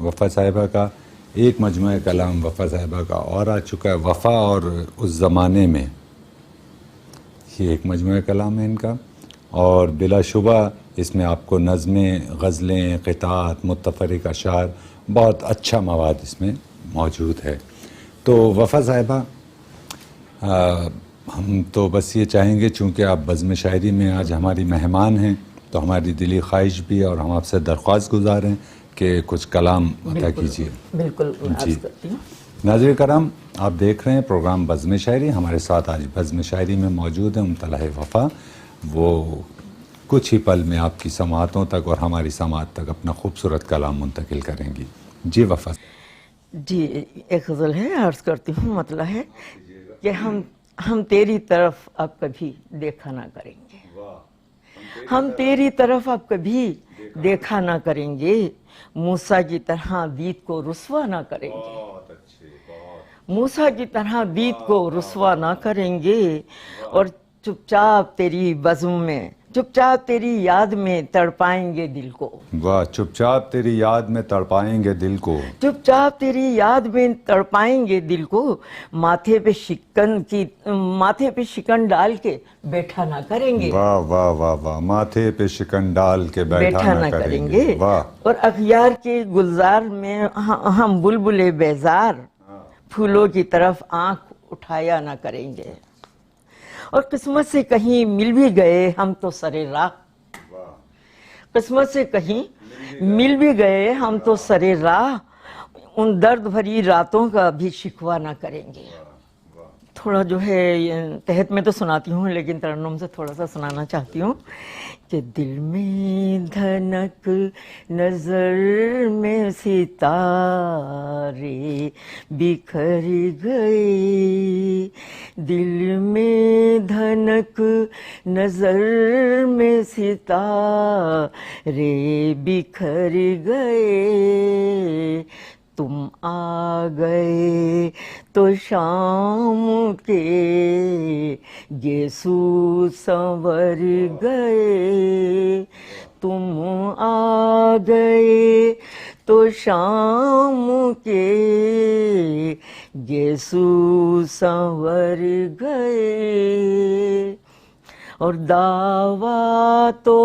وفا صاحبہ کا ایک مجموعہ کلام وفا صاحبہ کا اور آ چکا ہے، وفا اور اس زمانے میں، یہ ایک مجموعہ کلام ہے ان کا، اور بلا شبہ اس میں آپ کو نظمیں، غزلیں، قطعات، متفرق اشعار، بہت اچھا مواد اس میں موجود ہے۔ تو وفا صاحبہ، ہم تو بس یہ چاہیں گے، چونکہ آپ بزم شاعری میں آج ہماری مہمان ہیں، تو ہماری دلی خواہش بھی ہے اور ہم آپ سے درخواست گزار ہیں کہ کچھ کلام عطا کیجیے۔ بالکل جی عرض کرتی ہوں۔ ناظرین کرام، آپ دیکھ رہے ہیں پروگرام بزم شاعری۔ ہمارے ساتھ آج بزم شاعری میں موجود ہیں ممتلہ وفا، وہ کچھ ہی پل میں آپ کی سماعتوں تک اور ہماری سماعت تک اپنا خوبصورت کلام منتقل کریں گی۔ جی وفا۔ جی ایک غزل ہے، عرض کرتی ہوں، مطلب ہے کہ ہم تیری طرف اب کبھی دیکھا نہ کریں گے، ہم تیری طرف اب کبھی دیکھا نہ کریں گے، موسیٰ کی طرح دید کو رسوا نہ کریں گے، موسیٰ کی طرح دید کو رسوا نہ کریں گے، اور چپ چاپ تیری بزم میں، چپ چاپ تیری یاد میں تڑپائیں گے دل کو، واہ، چپ چاپ تیری یاد میں تڑپائیں گے دل کو، چپ چاپ تیری یاد میں تڑپائیں گے دل کو، ماتھے پہ شکن ڈال کے بیٹھا نہ کریں گے، واہ واہ واہ واہ، ماتھے پہ شکن ڈال کے بیٹھا نہ کریں گے، واہ، اور اغیار کے گلزار میں ہم بلبلے بیزار، پھولوں کی طرف آنکھ اٹھایا نہ کریں گے، اور قسمت سے کہیں مل بھی گئے ہم تو سرے راہ، قسمت سے کہیں مل بھی گئے ہم تو سرے راہ، ان درد بھری راتوں کا بھی شکوہ نہ کریں گے۔ تھوڑا جو ہے تحت میں تو سناتی ہوں، لیکن ترنم سے تھوڑا سا سنانا چاہتی ہوں کہ دل میں دھنک نظر میں ستارے بکھر گئے، دل میں دھنک نظر میں ستارے بکھر گئے، تم آ گئے تو شام کے گیسو سنور گئے، تم آ گئے تو شام کے گیسو سنور گئے، اور دعویٰ تو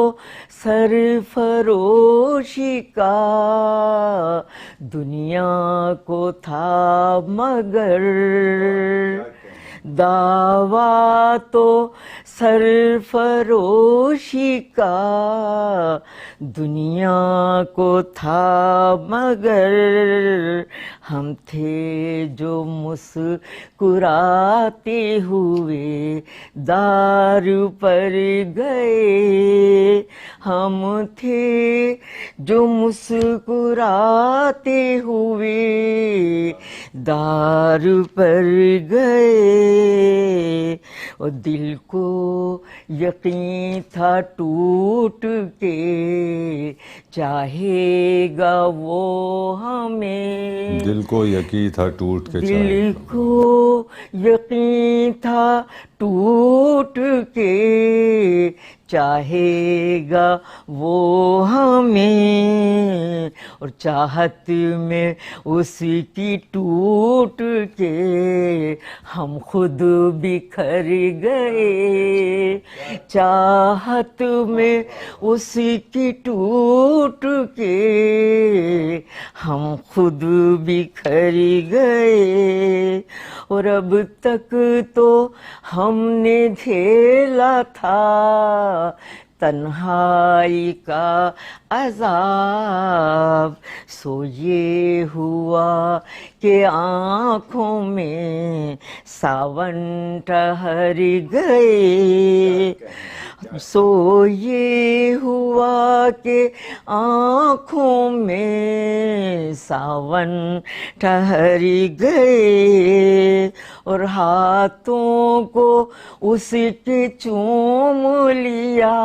سرفروشی کا دنیا کو تھا، مگر دعویٰ تو سرفروشی کا دنیا کو تھا، مگر ہم تھے جو مسکراتے ہوئے دار پر گئے، ہم تھے جو مسکراتے ہوئے دار پر گئے، اور دل کو یقین تھا ٹوٹ کے چاہے گا وہ ہمیں، دل کو یقین تھا ٹوٹ کے دل کو یقین تھا ٹوٹ کے چاہے گا وہ ہمیں، اور چاہت میں اس کی ٹوٹ کے ہم خود بکھر گئے، چاہت میں اس کی ٹوٹ کے ہم خود بکھر گئے، اور اب تک تو ہم نے جھیلا تھا تنہائی کا عذاب، سو یہ ہوا کہ آنکھوں میں ساون ٹھہر گئے، سو یہ ہوا کہ آنکھوں میں ساون ٹھہر گئے، اور ہاتھوں کو اس کے چوم لیا،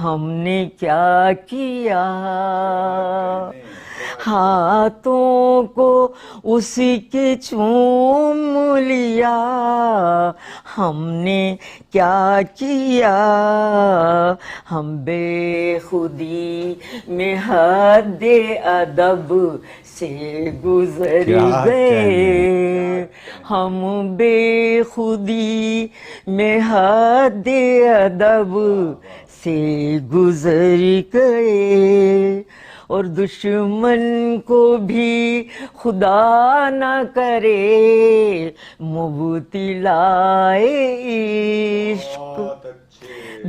ہم نے کیا کیا، ہاتھوں کو اسی کے چوم لیا، ہم نے کیا کیا، ہم بے خودی میں حد ادب سے گزر کیا گئے، ہم بے خودی میں حد ادب سے گزر گئے، اور دشمن کو بھی خدا نہ کرے مبتلا عشق،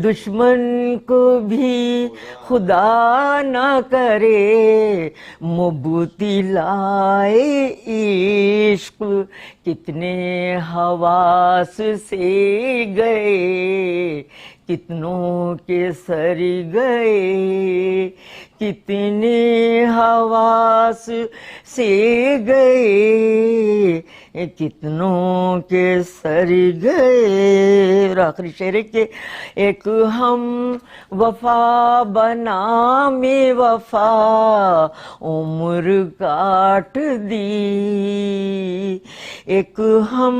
دشمن کو بھی خدا نہ کرے مبتلا عشق، کتنے حواس سے گئے کتنوں کے سر گئے، کتنے حواس سے گئے کتنوں کے سر گئے۔ اور آخری شعر ہے کہ ایک ہم وفا بنا میں وفا عمر کاٹ دی، ایک ہم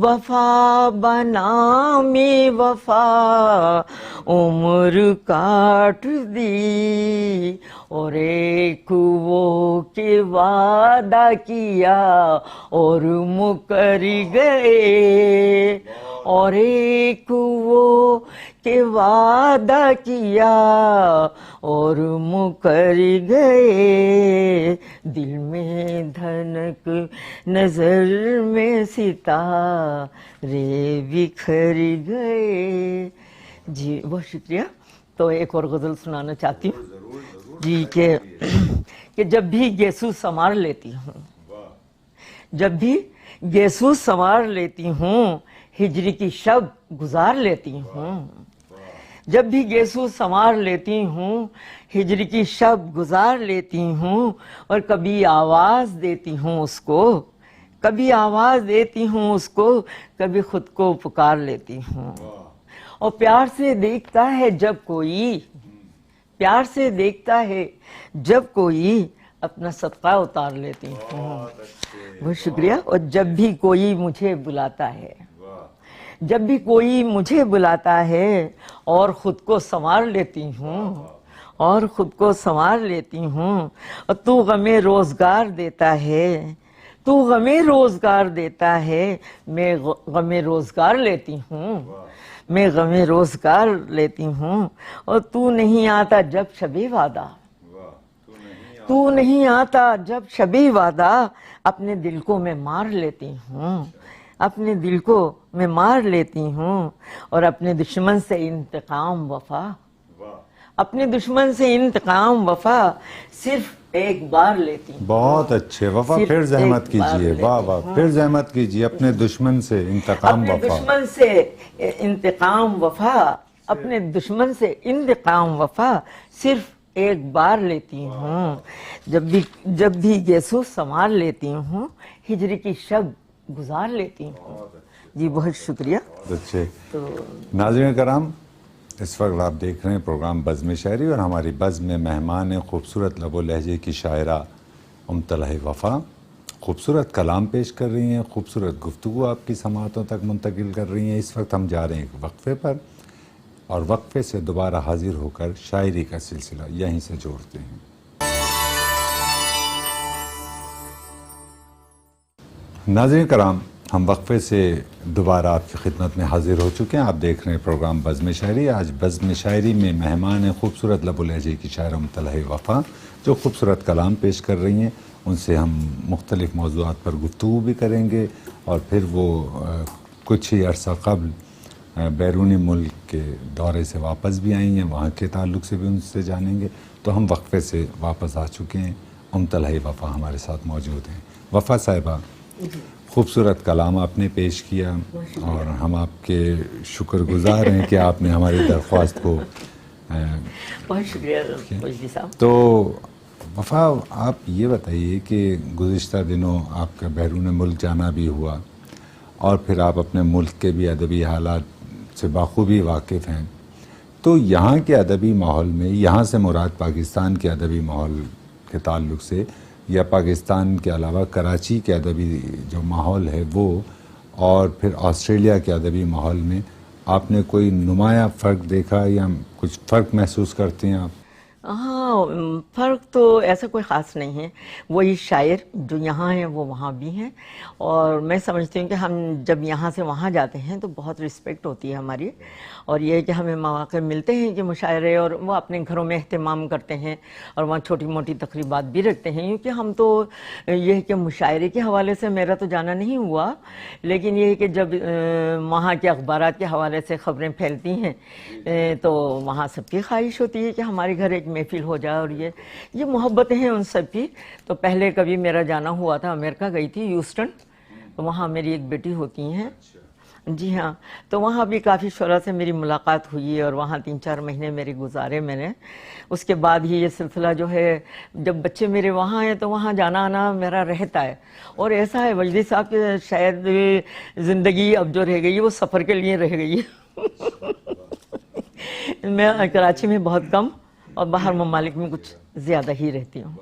وفا بنا میں وفا عمر کاٹ دی، اور ایک وہ کہ وعدہ کیا اور مکر گئے، اور ایک وہ کہ وعدہ کیا اور مکر گئے، دل میں دھنک نظر میں ستارے بکھر گئے۔ جی بہت شکریہ۔ تو ایک اور غزل سنانا چاہتی ہوں جی کہ جب بھی گیسو سنوار لیتی ہوں، جب بھی گیسو سنوار لیتی ہوں، ہجری کی شب گزار لیتی ہوں، جب بھی گیسو سنوار لیتی ہوں، ہجری کی شب گزار لیتی ہوں، اور کبھی آواز دیتی ہوں اس کو، کبھی آواز دیتی ہوں اس کو، کبھی خود کو پکار لیتی ہوں، اور پیار سے دیکھتا ہے جب کوئی، پیار سے دیکھتا ہے جب کوئی، اپنا صدقہ اتار لیتی ہوں۔ بہت شکریہ۔ اور جب بھی کوئی مجھے بلاتا ہے، جب بھی کوئی مجھے بلاتا ہے، اور خود کو سنوار لیتی ہوں، اور خود کو سنوار لیتی ہوں، اور تو غم روزگار دیتا ہے، تو غم روزگار دیتا ہے، میں غم روزگار لیتی ہوں، میں غم روزگار لیتی ہوں، اور تو نہیں آتا جب شب وعدہ، تو نہیں آتا جب شب وعدہ، اپنے دل کو میں مار لیتی ہوں، اپنے دل کو میں مار لیتی ہوں، اور اپنے دشمن سے انتقام وفا، اپنے دشمن سے انتقام وفا صرف ایک بار لیتی ہوں۔ بہت اچھے وفا، صرف پھر زحمت ایک بار کیجئے، لیتی واہ واہ، ہوں۔ پھر زحمت کیجئے، اپنے دشمن سے انتقام اپنے وفا۔ دشمن سے انتقام وفا، اپنے دشمن سے انتقام وفا صرف ایک بار لیتی ہوں، جب بھی گیسو سنوار لیتی ہوں، ہجری کی شب گزار لیتی ہوں۔ جی بہت شکریہ۔ اچھے ناظرین کرام، اس وقت آپ دیکھ رہے ہیں پروگرام بزم شاعری، اور ہماری بزم میں مہمان خوبصورت لب و لہجے کی شاعرہ امطلح وفا خوبصورت کلام پیش کر رہی ہیں، خوبصورت گفتگو آپ کی سماعتوں تک منتقل کر رہی ہیں۔ اس وقت ہم جا رہے ہیں ایک وقفے پر، اور وقفے سے دوبارہ حاضر ہو کر شاعری کا سلسلہ یہیں سے جوڑتے ہیں۔ ناظرین کرام، ہم وقفے سے دوبارہ آپ کی خدمت میں حاضر ہو چکے ہیں۔ آپ دیکھ رہے ہیں پروگرام بزم شاعری۔ آج بزم شاعری میں مہمان ہیں خوبصورت لب و لہجے کی شاعرہ امطلح وفا، جو خوبصورت کلام پیش کر رہی ہیں۔ ان سے ہم مختلف موضوعات پر گفتگو بھی کریں گے، اور پھر وہ کچھ ہی عرصہ قبل بیرونی ملک کے دورے سے واپس بھی آئی ہیں، وہاں کے تعلق سے بھی ان سے جانیں گے۔ تو ہم وقفے سے واپس آ چکے ہیں، امطلح وفا ہمارے ساتھ موجود ہیں۔ وفا صاحبہ، خوبصورت کلام آپ نے پیش کیا، اور ہم آپ کے شکر گزار ہیں کہ آپ نے ہماری درخواست کو بہت شکریہ مجدی صاحب۔ تو وفا، آپ یہ بتائیے کہ گزشتہ دنوں آپ کا بیرون ملک جانا بھی ہوا، اور پھر آپ اپنے ملک کے بھی ادبی حالات سے بخوبی واقف ہیں، تو یہاں کے ادبی ماحول میں، یہاں سے مراد پاکستان کے ادبی ماحول کے تعلق سے یا پاکستان کے علاوہ کراچی کے ادبی جو ماحول ہے وہ اور پھر آسٹریلیا کے ادبی ماحول میں آپ نے کوئی نمایاں فرق دیکھا یا کچھ فرق محسوس کرتے ہیں آپ؟ ہاں، فرق تو ایسا کوئی خاص نہیں ہے. وہی شاعر جو یہاں ہیں وہ وہاں بھی ہیں، اور میں سمجھتی ہوں کہ ہم جب یہاں سے وہاں جاتے ہیں تو بہت رسپیکٹ ہوتی ہے ہماری، اور یہ کہ ہمیں مواقع ملتے ہیں کہ مشاعرے، اور وہ اپنے گھروں میں اہتمام کرتے ہیں اور وہاں چھوٹی موٹی تقریبات بھی رکھتے ہیں. کیونکہ ہم تو یہ کہ مشاعرے کے حوالے سے میرا تو جانا نہیں ہوا، لیکن یہ کہ جب وہاں کے اخبارات کے حوالے سے خبریں پھیلتی ہیں تو وہاں سب کی خواہش ہوتی ہے کہ ہمارے گھر ایک محفل ہو جائے. اور یہ محبتیں ہیں ان سب کی. تو پہلے کبھی میرا جانا ہوا تھا، امریکہ گئی تھی، ہیوسٹن، تو وہاں میری ایک بیٹی ہوتی ہیں. جی ہاں، تو وہاں بھی کافی شعراء سے میری ملاقات ہوئی اور وہاں 3-4 مہینے میرے گزارے میں نے. اس کے بعد ہی یہ سلسلہ جو ہے، جب بچے میرے وہاں ہیں تو وہاں جانا آنا میرا رہتا ہے. اور ایسا ہے وجدی صاحب کہ شاید زندگی اب جو رہ گئی ہے وہ سفر کے لیے رہ گئی ہے. میں کراچی میں بہت کم اور باہر ممالک میں کچھ زیادہ ہی رہتی ہوں.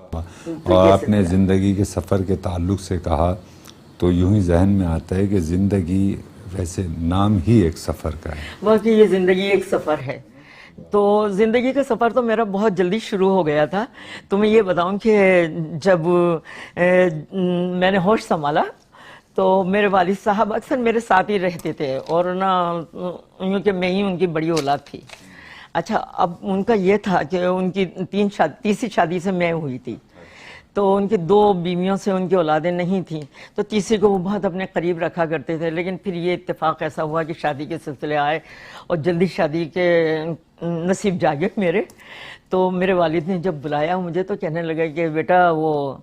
اور آپ نے زندگی کے سفر کے تعلق سے کہا تو یوں ہی ذہن میں آتا ہے کہ زندگی ویسے نام ہی ایک سفر کا ہے. واقعی یہ زندگی ایک سفر ہے. تو زندگی کا سفر تو میرا بہت جلدی شروع ہو گیا تھا. تو میں یہ بتاؤں کہ جب میں نے ہوش سنبھالا تو میرے والد صاحب اکثر میرے ساتھ ہی رہتے تھے، اور نا یوں کہ میں ہی ان کی بڑی اولاد تھی. اچھا، اب ان کا یہ تھا کہ ان کی تیسری شادی سے میں ہوئی تھی، تو ان کی 2 بیویوں سے ان کی اولادیں نہیں تھیں، تو تیسری کو وہ بہت اپنے قریب رکھا کرتے تھے. لیکن پھر یہ اتفاق ایسا ہوا کہ شادی کے سلسلے آئے اور جلدی شادی کے نصیب جاگے میرے. تو میرے والد نے جب بلایا مجھے تو کہنے لگا کہ بیٹا وہ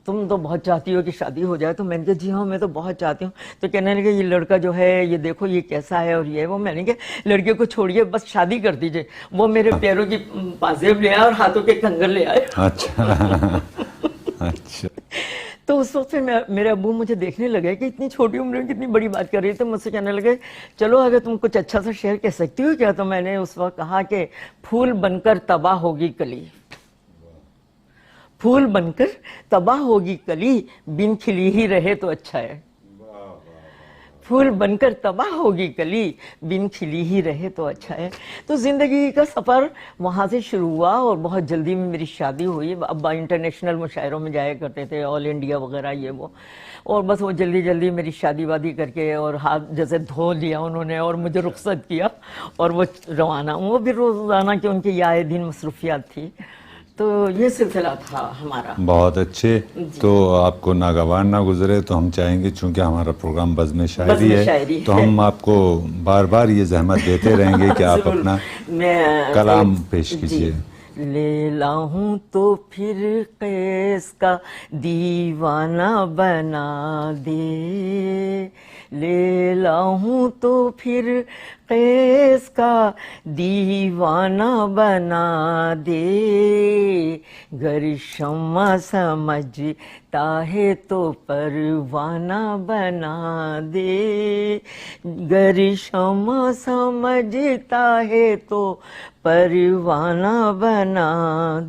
تم تو بہت چاہتی ہو کہ شادی ہو جائے. تو میں نے کہا جی ہاں میں تو بہت چاہتی ہوں. تو کہنے لگے یہ لڑکا جو ہے یہ دیکھو یہ کیسا ہے اور یہ وہ. میں نے کہا لڑکے کو چھوڑیے، بس شادی کر دیجئے. وہ میرے پیروں کی پازیب لے آئے اور ہاتھوں کے کنگن لے آئے. اچھا اچھا. تو اس وقت پھر میرے ابو مجھے دیکھنے لگے کہ اتنی چھوٹی عمر میں کتنی بڑی بات کر رہی تھی. مجھ سے کہنے لگے چلو اگر تم کچھ اچھا سا شعر کہہ سکتی ہو کیا. تو میں نے اس وقت کہا کہ پھول بن کر تباہ ہوگی کلی، پھول بن کر تباہ ہوگی کلی، بن کھلی ہی رہے تو اچھا ہے. پھول بن کر تباہ ہوگی کلی، بن کھلی ہی رہے تو اچھا ہے. تو زندگی کا سفر وہاں سے شروع ہوا اور بہت جلدی میں میری شادی ہوئی. ابا انٹرنیشنل مشاعروں میں جایا کرتے تھے، آل انڈیا وغیرہ یہ وہ، اور بس وہ جلدی جلدی میری شادی وادی کر کے اور ہاتھ جیسے دھو لیا انہوں نے اور مجھے رخصت کیا اور وہ روانہ. وہ بھی روزانہ کہ ان کی یہ آئے دن مصروفیات تھی. تو یہ سلسلہ تھا ہمارا. بہت اچھے. تو آپ کو ناگوار نہ گزرے تو ہم چاہیں گے، چونکہ ہمارا پروگرام بزم شاعری ہے تو ہم آپ کو بار بار یہ زحمت دیتے رہیں گے کہ آپ اپنا کلام پیش کیجیے. لیلا ہوں تو پھر قیس کا دیوانہ بنا دے، لیلا ہوں تو پھر قیس کا دیوانہ بنا دے، گر شمع سمجھتا ہے تو پروانہ بنا دے، گر شمع سمجھتا ہے تو پروانہ بنا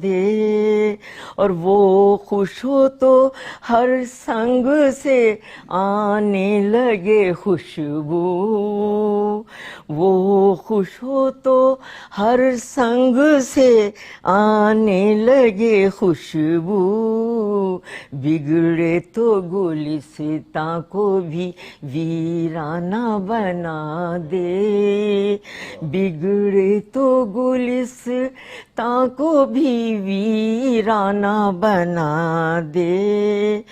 دے. اور وہ خوش ہو تو ہر سنگ سے آنے لگے خوشبو، وہ خوش ہو تو ہر سنگ سے آنے لگے خوشبو، بگڑے تو گلستاں کو بھی ویرانہ بنا دے، بگڑے تو گلستاں کو بھی ویرانہ بنا دے.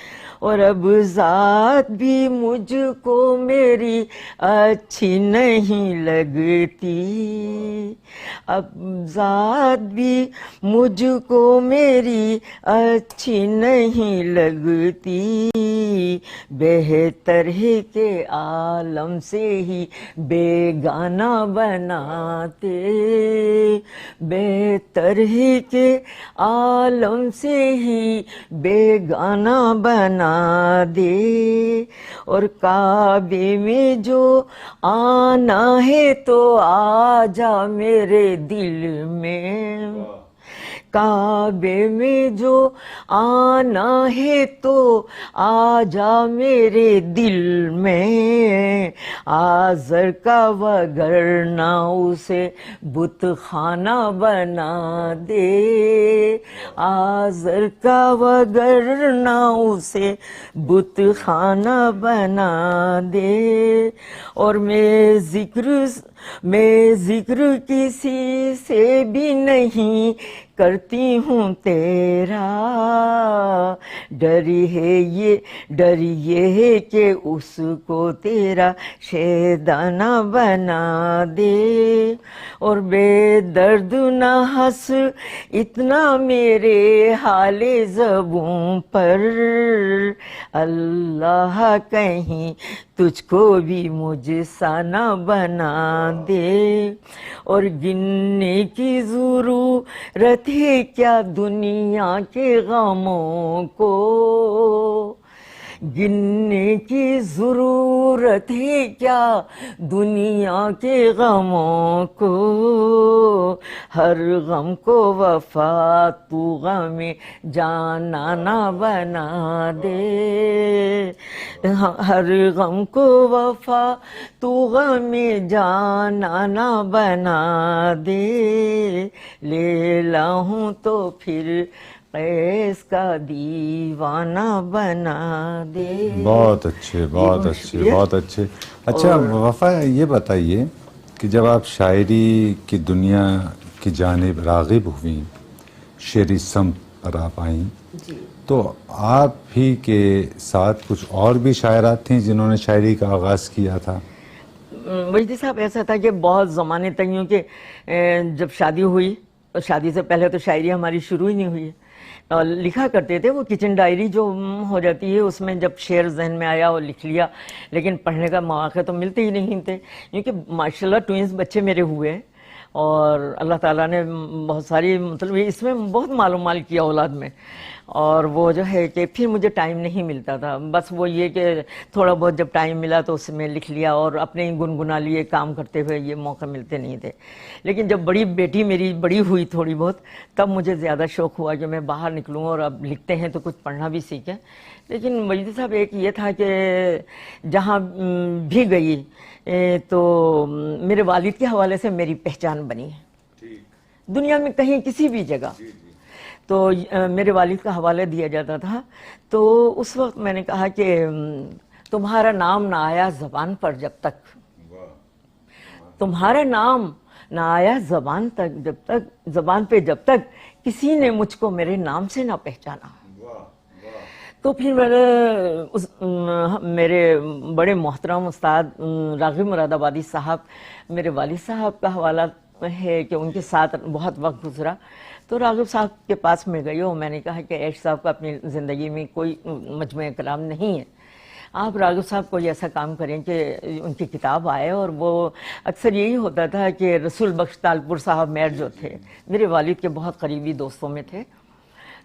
اور اب ذات بھی مجھ کو میری اچھی نہیں لگتی، اب ذات بھی مجھ کو میری اچھی نہیں لگتی، بہتر ہے کہ عالم سے ہی بیگانہ بناتے، بہتر ہے کہ عالم سے ہی بیگانہ بنا دے. اور کعبے میں جو آنا ہے تو آ جا میرے دل میں، کعبے میں جو آنا ہے تو آ جا میرے دل میں، آذر کا وگرنہ اسے بت خانہ بنا دے، آذر کا وگرنہ اسے بت خانہ بنا دے۔ اور میں ذکر کسی سے بھی نہیں کرتی ہوں تیرا، ڈر یہ ہے کہ اس کو تیرا شیدانہ بنا دے۔ اور بے درد نہ ہنس اتنا میرے حال زبوں پر، اللہ کہیں تجھ کو بھی مجھ سا نہ بنا دے۔ اور گننے کی ضرورت ہے کیا دنیا کے غموں کو، گننے کی ضرورت ہے کیا دنیا کے غموں کو، ہر غم کو وفا تو غم جانانہ بنا دے، ہر غم کو وفا تو غم جانانہ بنا دے، لیلا ہوں تو پھر قیس کا دیوانہ بنا دے۔ بہت اچھے، بہت اچھے، بہت اچھے۔ اچھا وفا، یہ بتائیے کہ جب آپ شاعری کی دنیا کی جانب راغب ہوئیں، شعری سمت پر آپ آئیں، تو آپ ہی کے ساتھ کچھ اور بھی شاعرات تھیں جنہوں نے شاعری کا آغاز کیا تھا؟ مجدی صاحب ایسا تھا کہ بہت زمانے تک، یوں کہ جب شادی ہوئی، شادی سے پہلے تو شاعری ہماری شروع ہی نہیں ہوئی، اور لکھا کرتے تھے، وہ کچن ڈائری جو ہو جاتی ہے اس میں جب شعر ذہن میں آیا اور لکھ لیا، لیکن پڑھنے کا مواقع تو ملتے ہی نہیں تھے، کیونکہ ماشاءاللہ ٹوئنز بچے میرے ہوئے، اور اللہ تعالیٰ نے بہت ساری مطلب اس میں بہت مال کیا اولاد میں، اور وہ جو ہے کہ پھر مجھے ٹائم نہیں ملتا تھا، بس وہ یہ کہ تھوڑا بہت جب ٹائم ملا تو اس میں لکھ لیا، اور اپنے ہی گنگنا لیے کام کرتے ہوئے، یہ موقع ملتے نہیں تھے۔ لیکن جب بڑی بیٹی میری بڑی ہوئی تھوڑی بہت، تب مجھے زیادہ شوق ہوا کہ میں باہر نکلوں اور اب لکھتے ہیں تو کچھ پڑھنا بھی سیکھیں۔ لیکن مجدی صاحب ایک یہ تھا کہ جہاں بھی گئی تو میرے والد کے حوالے سے میری پہچان بنی ہے دنیا میں، کہیں کسی بھی جگہ تو میرے والد کا حوالہ دیا جاتا تھا، تو اس وقت میں نے کہا کہ تمہارا نام نہ آیا زبان پر جب تک، تمہارا نام نہ آیا زبان پہ جب تک کسی نے مجھ کو میرے نام سے نہ پہچانا۔ تو پھر میں نے میرے بڑے محترم استاد راغب مراد آبادی صاحب، میرے والد صاحب کا حوالہ ہے کہ ان کے ساتھ بہت وقت گزرا، تو راغب صاحب کے پاس میں گئی اور میں نے کہا کہ عیش صاحب کا اپنی زندگی میں کوئی مجموعہ کلام نہیں ہے، آپ راغب صاحب کوئی ایسا کام کریں کہ ان کی کتاب آئے۔ اور وہ اکثر یہی ہوتا تھا کہ رسول بخش تالپور صاحب میر جو تھے میرے والد کے بہت قریبی دوستوں میں تھے،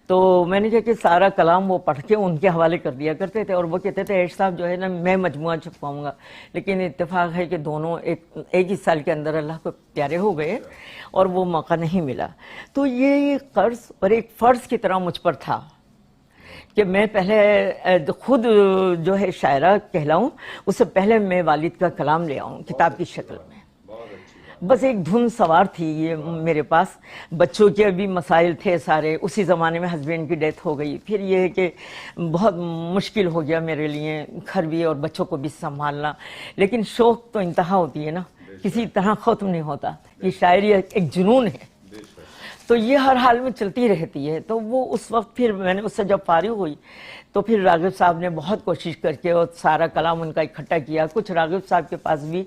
تو میں نے کہا کہ سارا کلام وہ پڑھ کے ان کے حوالے کر دیا کرتے تھے، اور وہ کہتے تھے عیش صاحب جو ہے نا میں مجموعہ چھپواؤں گا، لیکن اتفاق ہے کہ دونوں ایک ہی سال کے اندر اللہ کو پیارے ہو گئے اور وہ موقع نہیں ملا۔ تو یہ قرض اور ایک فرض کی طرح مجھ پر تھا کہ میں پہلے خود جو ہے شاعرہ کہلاؤں، اس سے پہلے میں والد کا کلام لے آؤں کتاب کی شکل میں۔ بس ایک دھن سوار تھی یہ میرے پاس، بچوں کے بھی مسائل تھے سارے، اسی زمانے میں ہسبینڈ کی ڈیتھ ہو گئی، پھر یہ ہے کہ بہت مشکل ہو گیا میرے لیے گھر بھی اور بچوں کو بھی سنبھالنا، لیکن شوق تو انتہا ہوتی ہے نا، کسی طرح ختم نہیں ہوتا، یہ شاعری ایک جنون ہے، تو یہ ہر حال میں چلتی رہتی ہے۔ تو وہ اس وقت پھر میں نے اس سے جب فارغ ہوئی تو پھر راغب صاحب نے بہت کوشش کر کے اور سارا کلام ان کا اکٹھا کیا، کچھ راغب صاحب کے پاس بھی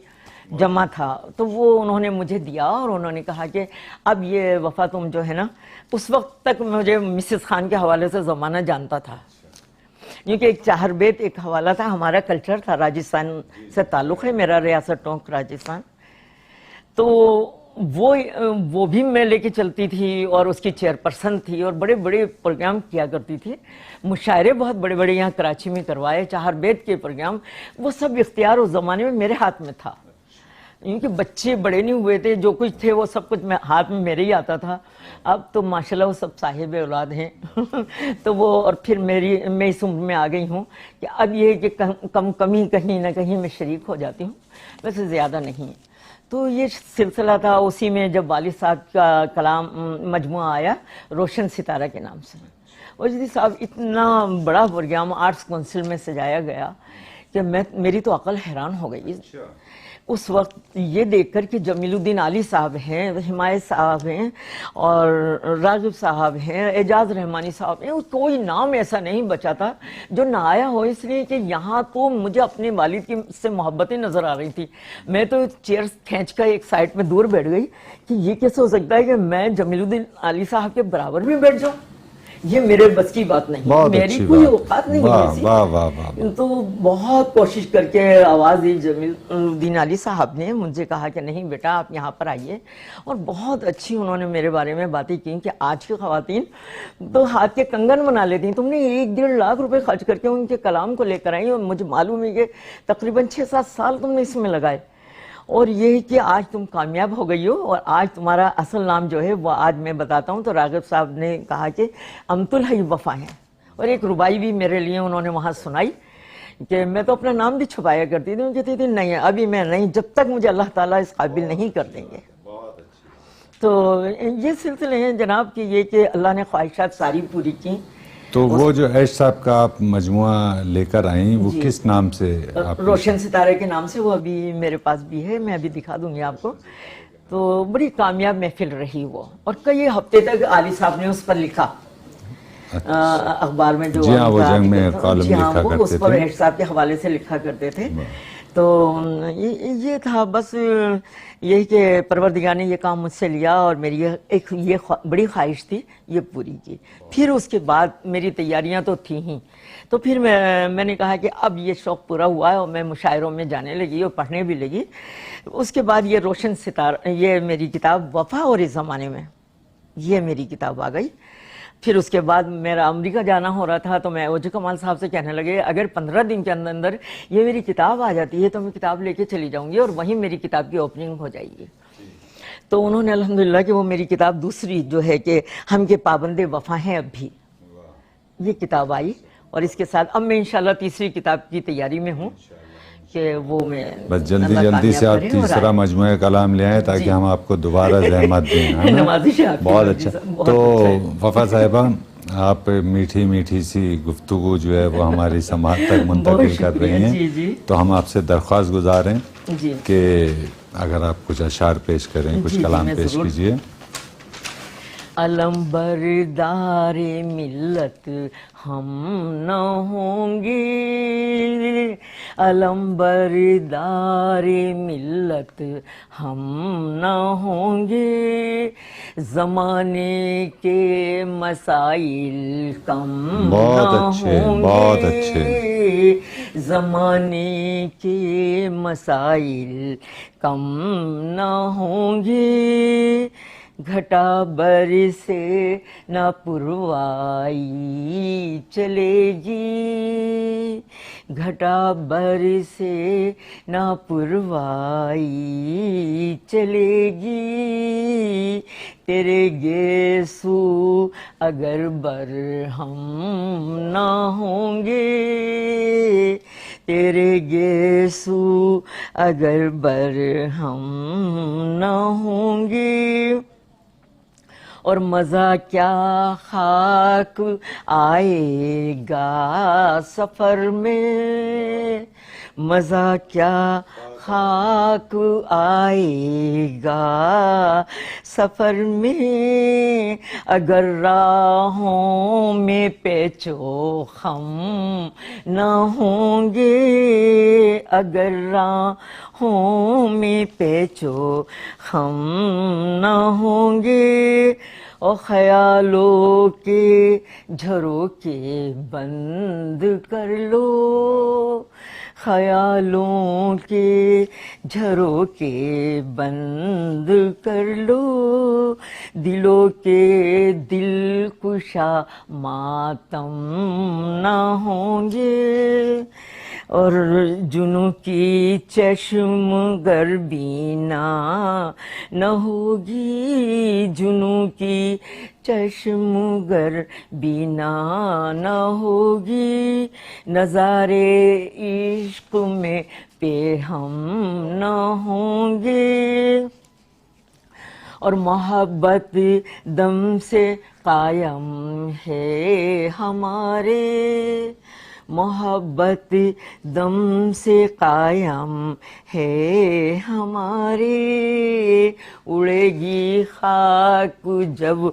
جمع تھا، تو وہ انہوں نے مجھے دیا اور انہوں نے کہا کہ اب یہ وفا تم جو ہے نا، اس وقت تک مجھے مسز خان کے حوالے سے زمانہ جانتا تھا، کیونکہ ایک چہر بیت ایک حوالہ تھا، ہمارا کلچر تھا، راجستھان سے تعلق ہے میرا، ریاست ٹونک راجستھان، تو وہ بھی میں لے کے چلتی تھی اور اس کی چیئر پرسن تھی، اور بڑے بڑے پروگرام کیا کرتی تھی، مشاعرے بہت بڑے بڑے یہاں کراچی میں کروائے، چہر بیت کے پروگرام، وہ سب اختیار اس زمانے میں میرے ہاتھ میں تھا، کیونکہ بچے بڑے نہیں ہوئے تھے, جو کچھ تھے وہ سب کچھ ہاتھ میں میرے ہی آتا تھا. اب تو ماشاءاللہ وہ سب صاحب اولاد ہیں. تو وہ اور پھر میں اس عمر میں آ گئی ہوں کہ اب یہ کہ کمی کہیں نہ کہیں میں شریک ہو جاتی ہوں, ویسے زیادہ نہیں. تو یہ سلسلہ تھا, اسی میں جب والد صاحب کا کلام مجموعہ آیا روشن ستارہ کے نام سے, اور جی صاحب اتنا بڑا پروگرام آرٹس کونسل میں سجایا گیا کہ میری تو عقل حیران ہو گئی اس وقت یہ دیکھ کر کہ جمیل الدین علی صاحب ہیں, حمایت صاحب ہیں, اور راغب صاحب ہیں, اعجاز رحمانی صاحب ہیں. کوئی نام ایسا نہیں بچا تھا جو نہ آیا ہو, اس لیے کہ یہاں تو مجھے اپنے والد کی سے محبتیں نظر آ رہی تھی. میں تو چیئر کھینچ کر ایک سائڈ میں دور بیٹھ گئی کہ یہ کیسے ہو سکتا ہے کہ میں جمیل الدین علی صاحب کے برابر بھی بیٹھ جاؤں. یہ میرے بس کی بات نہیں, میری کوئی اوقات نہیں ایسی. تو بہت کوشش کر کے آواز دی جمیل الدین علی صاحب نے, مجھے کہا کہ نہیں بیٹا آپ یہاں پر آئیے, اور بہت اچھی انہوں نے میرے بارے میں باتیں کی کہ آج کی خواتین تو ہاتھ کے کنگن بنا لیتی ہیں, تم نے 1-1.5 لاکھ روپے خرچ کر کے ان کے کلام کو لے کر آئی, اور مجھے معلوم ہے کہ تقریباً 6-7 سال تم نے اس میں لگائے, اور یہ کہ آج تم کامیاب ہو گئی ہو, اور آج تمہارا اصل نام جو ہے وہ آج میں بتاتا ہوں. تو راغب صاحب نے کہا کہ امت الحی وفا ہیں, اور ایک ربائی بھی میرے لیے انہوں نے وہاں سنائی کہ میں تو اپنا نام بھی چھپایا کرتی تھی. کہتی تھی نہیں ابھی میں نہیں, جب تک مجھے اللہ تعالیٰ اس قابل نہیں کر دیں گے. تو یہ سلسلے ہیں جناب کہ یہ کہ اللہ نے خواہشات ساری پوری کی. تو وہ جو ایش صاحب کا آپ مجموعہ لے کر آئیں وہ کس نام سے؟ روشن ستارے کے نام سے, وہ ابھی میرے پاس بھی ہے, میں ابھی دکھا دوں گی آپ کو. تو بڑی کامیاب محفل رہی وہ, اور کئی ہفتے تک علی صاحب نے اس پر لکھا اخبار میں, جو جی ہاں وہ جنگ میں کالم لکھا کرتے اس پر ایش صاحب کے حوالے سے لکھا کرتے تھے. تو یہ تھا بس یہی کہ پروردگار نے یہ کام مجھ سے لیا, اور میری ایک یہ بڑی خواہش تھی یہ پوری کی. پھر اس کے بعد میری تیاریاں تو تھیں ہی, تو پھر میں نے کہا کہ اب یہ شوق پورا ہوا ہے, اور میں مشاعروں میں جانے لگی اور پڑھنے بھی لگی. اس کے بعد یہ روشن ستارہ, یہ میری کتاب وفا اور اس زمانے میں, یہ میری کتاب آ گئی. پھر اس کے بعد میرا امریکہ جانا ہو رہا تھا, تو میں اوجھ کمال صاحب سے کہنے لگے اگر 15 دن کے اندر یہ میری کتاب آ جاتی ہے تو میں کتاب لے کے چلی جاؤں گی, اور وہیں میری کتاب کی اوپننگ ہو جائے گی. تو انہوں نے الحمدللہ کہ وہ میری کتاب دوسری جو ہے کہ ہم کے پابند وفا ہیں اب بھی, یہ کتاب آئی. اور اس کے ساتھ اب میں انشاءاللہ تیسری کتاب کی تیاری میں ہوں کہ وہ میں بس جلدی سے آپ تیسرا مجموعہ کلام لے آئیں تاکہ ہم آپ کو دوبارہ زحمت دیں. بہت اچھا. تو وفا صاحبہ آپ میٹھی میٹھی سی گفتگو جو ہے وہ ہماری سماعت تک منتقل کر رہی ہیں, تو ہم آپ سے درخواست گزار ہیں کہ اگر آپ کچھ اشعار پیش کریں, کچھ کلام پیش کیجئے. علم بردار ملت ہم نہ ہوں گے, علم بردار ملت ہم نہ ہوں گے, زمانے کے مسائل کم نہ ہوں گے, زمانے کے مسائل کم نہ ہوں گے, گھٹا بر سے نہ پروائی چلے گی, گھٹا بر سے نہ پروائی چلے گی, تیرے گیسو اگر بر ہم نہ ہوں گے, تیرے گیسو اگر بر ہم نہ ہوں گے, اور مزہ کیا خاک آئے گا سفر میں, مزہ کیا خاک آئے گا سفر میں, اگر راہوں میں پیچ و خم نہ ہوں گے, اگر راہوں میں پیچ و خم نہ ہوں گے, اور خیالوں کے جھروکے بند کر لو, خیالوں کے جھروکے بند کر لو, دلوں کے دل کشا ماتم نہ ہوں گے, اور جنوں کی چشم گر بینا نہ ہوگی، جنوں کی چشم گر بینا نہ ہوگی، نظارے عشق میں پہ ہم نہ ہوں گے، اور محبت دم سے قائم ہے ہمارے، محبت دم سے قائم ہے ہمارے، اڑے گی خاک جب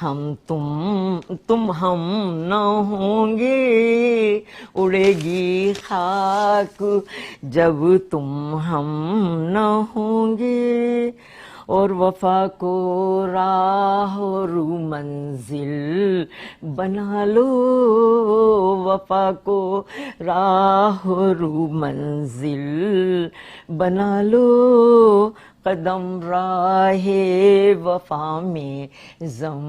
ہم تم ہم نہ ہوں گے، اڑے گی خاک جب تم ہم نہ ہوں گے، اور وفا کو راہ رو منزل بنا لو، وفا کو راہ رو منزل بنا لو، قدم راہ وفا میں ضم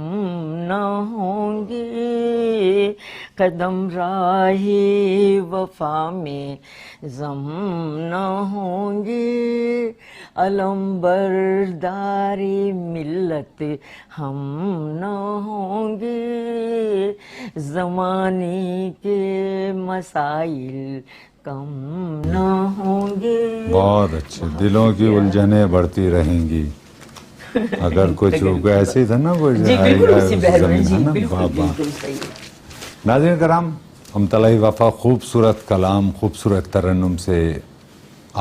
نہ ہوں گے، قدم راہ وفا میں ضم نہ ہوں گے، علم بردار ملت ہم نہ ہوں گے، زمانے کے مسائل کم نہ ہوں گے۔ بہت اچھے، دلوں کی الجھنیں بڑھتی رہیں گی اگر کچھ ایسے ہی تھا نا، وہ جی بالکل اسی بہر میں، جی بالکل واہ واہ۔ بالکل صحیح۔ ناظرین کرام، امطلع وفا خوبصورت کلام، خوبصورت ترنم سے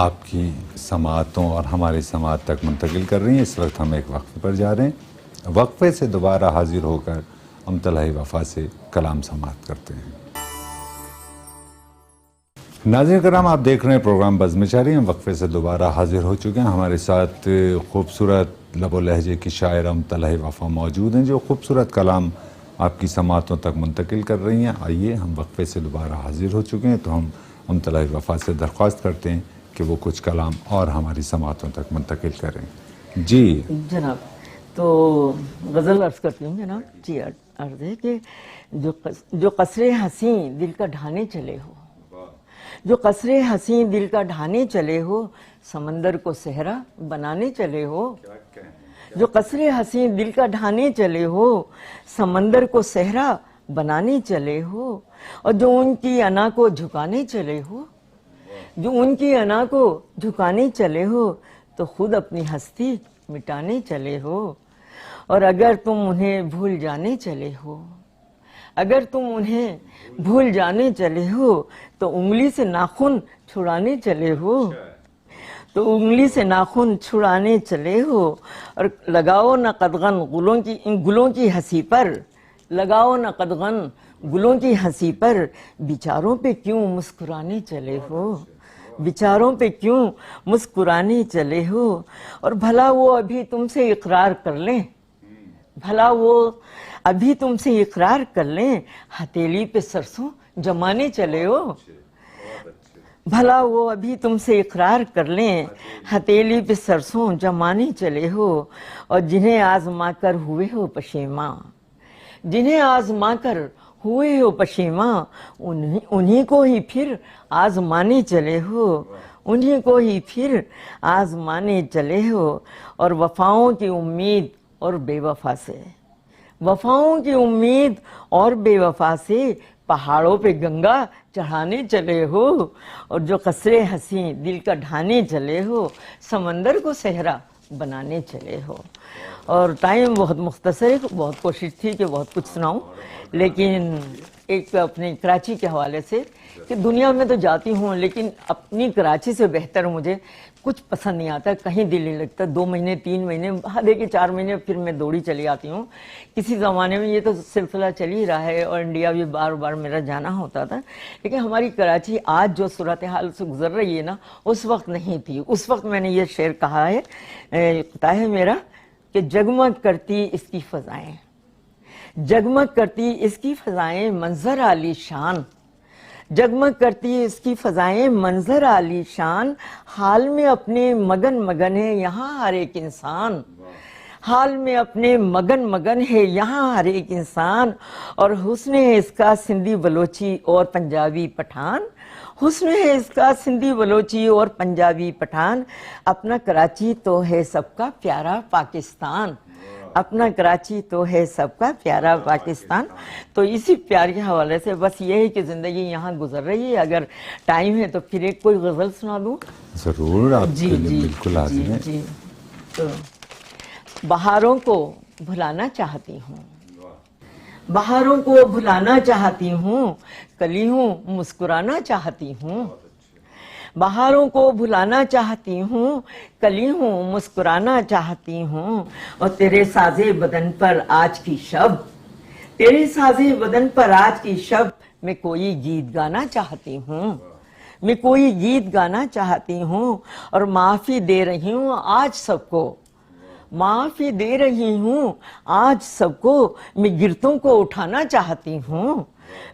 آپ کی سماعتوں اور ہماری سماعت تک منتقل کر رہی ہیں۔ اس وقت ہم ایک وقفے پر جا رہے ہیں، وقفے سے دوبارہ حاضر ہو کر امطلع وفا سے کلام سماعت کرتے ہیں۔ ناظرین کرام، آپ دیکھ رہے ہیں پروگرام بزم شاعری، ہم وقفے سے دوبارہ حاضر ہو چکے ہیں۔ ہمارے ساتھ خوبصورت لب و لہجے کی شاعر امطلع وفا موجود ہیں، جو خوبصورت کلام آپ کی سماعتوں تک منتقل کر رہی ہیں۔ آئیے، ہم وقفے سے دوبارہ حاضر ہو چکے ہیں، تو ہم امطلع وفا سے درخواست کرتے ہیں کہ وہ کچھ کلام اور ہماری سماعتوں تک منتقل کریں۔ جی جناب، تو غزل عرض کرتی ہوں جناب۔ جی عرض ہے کہ جو قصر حسیں دل کا ڈھانے چلے ہو، جو قصر حسیں دل کا ڈھانے چلے ہو، سمندر کو صحرا بنانے چلے ہو، جو قصر حسیں دل کا ڈھانے چلے ہو، سمندر کو صحرا بنانے چلے ہو، اور جو ان کی انا کو جھکانے چلے ہو، جو ان کی انا کو جھکانے چلے ہو، تو خود اپنی ہستی مٹانے چلے ہو، اور اگر تم انہیں بھول جانے چلے ہو، اگر تم انہیں بھول جانے چلے ہو، تو انگلی سے ناخن چھڑانے چلے ہو، تو انگلی سے ناخن چھڑانے چلے ہو، اور لگاؤ نہ قدغن گلوں کی ہنسی پر، لگاؤ نہ قدغن گلوں کی ہنسی پر، بیچاروں پہ کیوں مسکرانے چلے ہو، بیچاروں پہ کیوں مسکرانے چلے ہو، اور بھلا وہ ابھی تم سے اقرار کر لیں، بھلا وہ ابھی تم سے اقرار کر لیں، ہتھیلی پہ سرسوں جمانے چلے ہو، بھلا وہ ابھی تم سے اقرار کر لیں، ہتھیلی پہ سرسوں جمانے چلے ہو، اور جنہیں آزما کر ہوئے ہو پشیماں، جنہیں آزما کر ہوئے ہو پشیماں، انہی کو ہی پھر آزمانے چلے ہو، انہی کو ہی پھر آزمانے چلے ہو، اور وفاؤں کی امید اور بے وفا سے، وفاؤں کی امید اور بے وفا سے، پہاڑوں پہ گنگا چڑھانے چلے ہو، اور جو قصر حسیں دل کا ڈھانے چلے ہو، سمندر کو صحرا بنانے چلے ہو۔ اور ٹائم بہت مختصر ہے، بہت کوشش تھی کہ بہت کچھ سناؤں، لیکن ایک اپنے کراچی کے حوالے سے، کہ دنیا میں تو جاتی ہوں لیکن اپنی کراچی سے بہتر مجھے کچھ پسند نہیں آتا، کہیں دل نہیں لگتا، 2 مہینے 3 مہینے حد ہے کہ 4 مہینے پھر میں دوڑی چلی آتی ہوں۔ کسی زمانے میں یہ تو سلسلہ چل ہی رہا ہے، اور انڈیا بھی بار بار میرا جانا ہوتا تھا، لیکن ہماری کراچی آج جو صورتحال سے گزر رہی ہے نا، اس وقت نہیں تھی۔ اس وقت میں نے یہ شعر کہا ہے، قطعہ ہے میرا، کہ جگمگ کرتی اس کی فضائیں، جگمگ کرتی اس کی فضائیں منظر عالی شان، جگمگ کرتی اس کی فضائیں منظر عالی شان، حال میں اپنے مگن مگن ہے یہاں ہر ایک انسان، حال میں اپنے مگن مگن ہے یہاں ہر ایک انسان، اور حسن ہے اس کا سندھی بلوچی اور پنجابی پٹھان، حسن ہے اس کا سندھی بلوچی اور پنجابی پٹھان، اپنا کراچی تو ہے سب کا پیارا پاکستان، اپنا کراچی تو ہے سب کا پیارا پاکستان۔ تو اسی پیار کے حوالے سے بس یہ ہے کہ زندگی یہاں گزر رہی ہے، اگر ٹائم ہے تو پھر ایک کوئی غزل سنا دوں؟ ضرور، آپ کے لیے بالکل حاضر ہیں۔ جی تو بہاروں کو بھلانا چاہتی ہوں، بہاروں کو بھلانا چاہتی ہوں، کلی ہوں مسکرانا چاہتی ہوں، بہاروں کو بھلانا چاہتی ہوں، کلی ہوں مسکرانا چاہتی ہوں، اور تیرے سازے بدن پر آج کی شب، تیرے سازے بدن پر آج کی شب میں کوئی گیت گانا چاہتی ہوں، میں کوئی گیت گانا چاہتی ہوں، اور معافی دے رہی ہوں آج سب کو، معافی دے رہی ہوں آج سب کو، میں گرتوں کو اٹھانا چاہتی ہوں،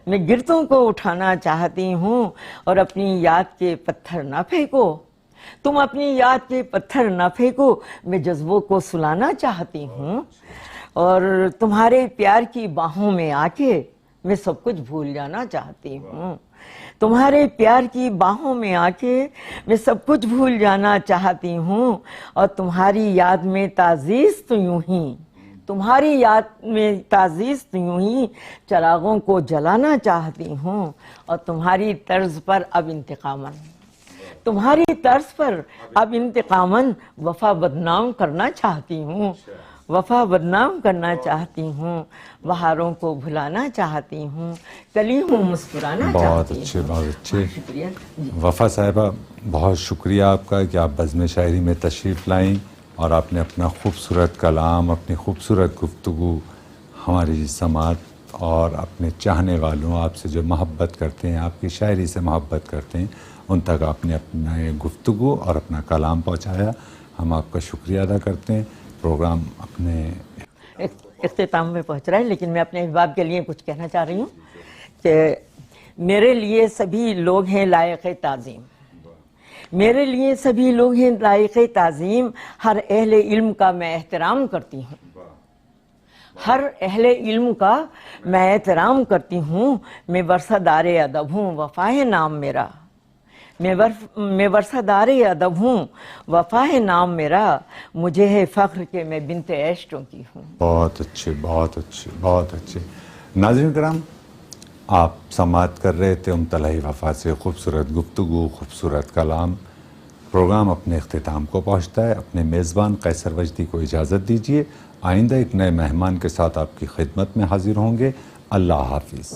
میں گرتوں کو اٹھانا چاہتی ہوں، اور اپنی یاد کے پتھر نہ پھینکو، تم اپنی یاد کے پتھر نہ پھینکو، میں جذبوں کو سلانا چاہتی ہوں، اور تمہارے پیار کی باہوں میں آ کے میں سب کچھ بھول جانا چاہتی ہوں، تمہارے پیار کی باہوں میں آ کے میں سب کچھ بھول جانا چاہتی ہوں، اور تمہاری یاد میں تعزیز تو یوں ہی، تمہاری یاد میں تعزیز تو یوں ہی چراغوں کو جلانا چاہتی ہوں، اور تمہاری طرز پر اب انتقاماً، تمہاری طرز پر اب انتقاماً وفا بدنام کرنا چاہتی ہوں، وفا بدنام کرنا چاہتی ہوں، بہاروں کو بھلانا چاہتی ہوں، کلی ہوں مسکرانا بہت چاہتی اچھے، ہوں۔ بہت اچھے۔ شکریہ جی۔ وفا صاحبہ، بہت شکریہ آپ کا کہ آپ بزم شاعری میں تشریف لائیں اور آپ نے اپنا خوبصورت کلام، اپنی خوبصورت گفتگو ہماری سماعت اور اپنے چاہنے والوں، آپ سے جو محبت کرتے ہیں، آپ کی شاعری سے محبت کرتے ہیں، ان تک آپ نے اپنا گفتگو اور اپنا کلام پہنچایا۔ ہم آپ کا شکریہ ادا کرتے ہیں۔ پروگرام اپنے اختتام میں پہنچ رہا ہے، لیکن میں اپنے احباب کے لیے کچھ کہنا چاہ رہی ہوں کہ میرے لیے سبھی لوگ ہیں لائق تعظیم، میرے لیے سبھی لوگ ہیں لائق تعظیم، ہر اہل علم کا میں احترام کرتی ہوں، ہر اہل علم کا میں احترام کرتی ہوں، میں ورثہ دار ادب ہوں، وفا ہے نام میرا، میں ورثہ دار ادب ہوں، وفا ہے نام میرا، مجھے ہے فخر کہ میں بنت ایشٹوں کی ہوں۔ بہت اچھے، بہت اچھے، بہت اچھے۔ ناظرین کرام، آپ سماعت کر رہے تھے امتلائی وفا سے خوبصورت گفتگو، خوبصورت کلام۔ پروگرام اپنے اختتام کو پہنچتا ہے۔ اپنے میزبان قیصر وجدی کو اجازت دیجیے۔ آئندہ ایک نئے مہمان کے ساتھ آپ کی خدمت میں حاضر ہوں گے۔ اللہ حافظ۔